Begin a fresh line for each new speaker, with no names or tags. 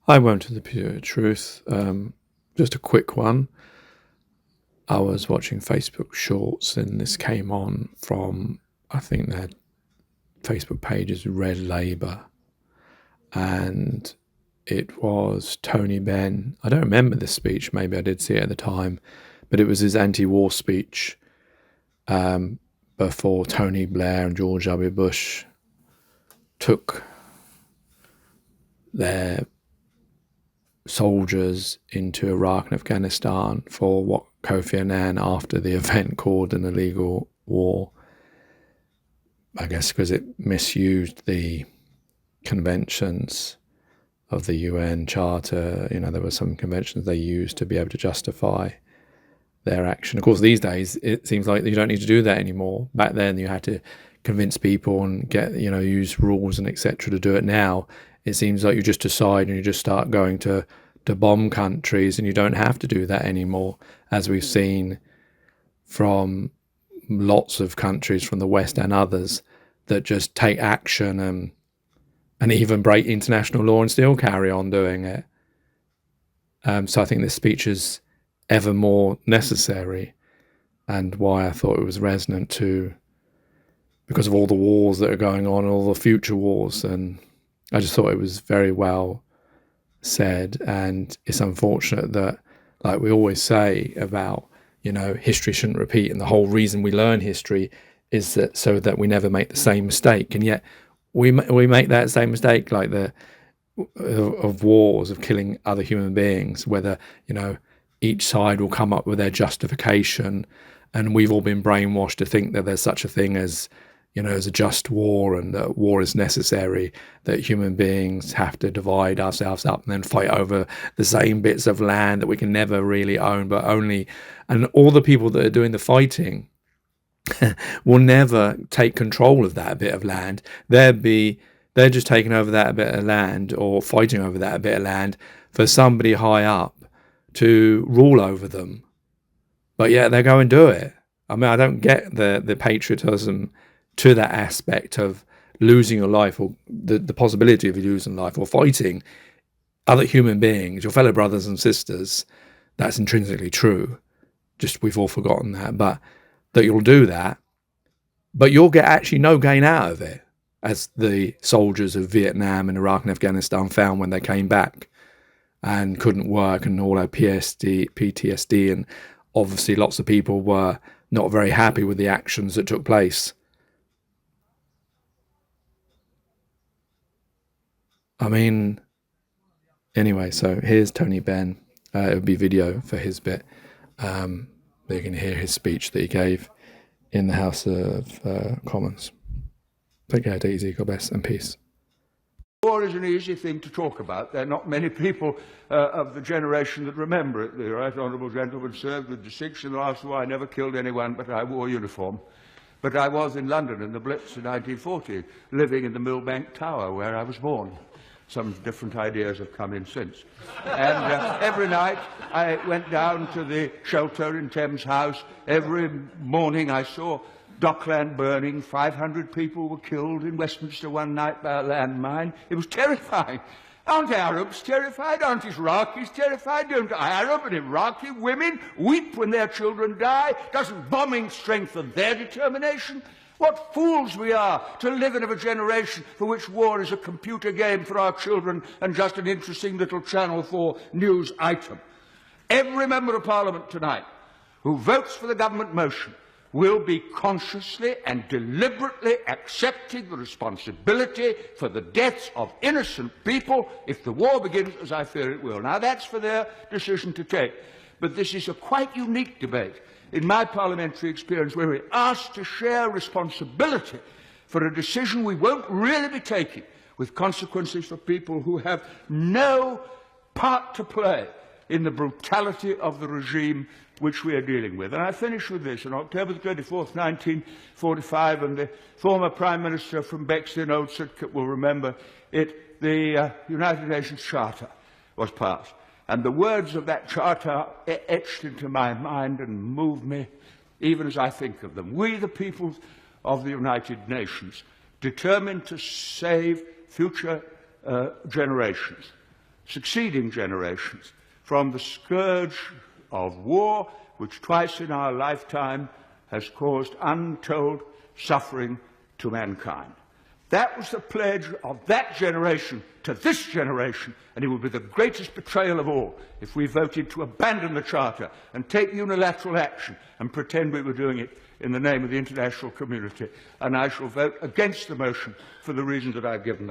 I won't tell the pure truth. Just a quick one. I was watching Facebook Shorts and this came on from, I think their Facebook page is Red Labour. And it was Tony Benn. I don't remember this speech. Maybe I did see it at the time. But it was his anti-war speech before Tony Blair and George W. Bush took their soldiers into Iraq and Afghanistan for what Kofi Annan, after the event, called an illegal war. I guess because it misused the conventions of the UN Charter. You know, there were some conventions they used to be able to justify their action. Of course, these days it seems like you don't need to do that anymore. Back then you had to convince people and use rules and etc. to do it. Now it seems like you just decide and you just start going to bomb countries, and you don't have to do that anymore, as we've seen from lots of countries from the West and others that just take action and even break international law and still carry on doing it. So I think this speech is ever more necessary, and why I thought it was resonant too, because of all the wars that are going on and all the future wars. And I just thought it was very well said. And it's unfortunate that, like we always say about, history shouldn't repeat, and the whole reason we learn history is that so that we never make the same mistake. And yet we make that same mistake, like of wars, of killing other human beings, whether, each side will come up with their justification, and we've all been brainwashed to think that there's such a thing as, as a just war, and that war is necessary, that human beings have to divide ourselves up and then fight over the same bits of land that we can never really own, and all the people that are doing the fighting will never take control of that bit of land. They're just taking over that bit of land, or fighting over that bit of land for somebody high up to rule over them. But yeah, they go and do it. I mean, I don't get the patriotism to that aspect of losing your life, or the possibility of you losing life, or fighting other human beings, your fellow brothers and sisters. That's intrinsically true. Just we've all forgotten that. But that you'll do that, but you'll get actually no gain out of it, as the soldiers of Vietnam and Iraq and Afghanistan found when they came back and couldn't work and all had PTSD, and obviously lots of people were not very happy with the actions that took place. I mean, anyway, so here's Tony Benn. It would be video for his bit. You can hear his speech that he gave in the House of Commons. Take care, take it easy, God bless, and peace.
War is an easy thing to talk about. There are not many people of the generation that remember it. The right honourable gentleman served with distinction in the last war. I never killed anyone, but I wore uniform. But I was in London in the Blitz in 1940, living in the Millbank Tower where I was born. Some different ideas have come in since. And every night I went down to the shelter in Thames House. Every morning I saw Dockland burning. 500 people were killed in Westminster one night by a landmine. It was terrifying. Aren't Arabs terrified? Aren't Iraqis terrified? Don't Arab and Iraqi women weep when their children die? Doesn't bombing strengthen their determination? What fools we are to live in a generation for which war is a computer game for our children and just an interesting little Channel 4 news item. Every member of Parliament tonight who votes for the government motion will be consciously and deliberately accepting the responsibility for the deaths of innocent people if the war begins, as I fear it will. Now, that's for their decision to take. But this is a quite unique debate in my parliamentary experience, where we're asked to share responsibility for a decision we won't really be taking, with consequences for people who have no part to play in the brutality of the regime which we are dealing with. And I finish with this. On October the 24th, 1945, and the former Prime Minister from Bexley, Old Sidcup, will remember it, the United Nations Charter was passed. And the words of that charter are etched into my mind and move me even as I think of them. We, the peoples of the United Nations, determined to save future generations succeeding generations from the scourge of war, which twice in our lifetime has caused untold suffering to mankind. That was the pledge of that generation to this generation, and it would be the greatest betrayal of all if we voted to abandon the Charter and take unilateral action and pretend we were doing it in the name of the international community. And I shall vote against the motion for the reasons that I've given.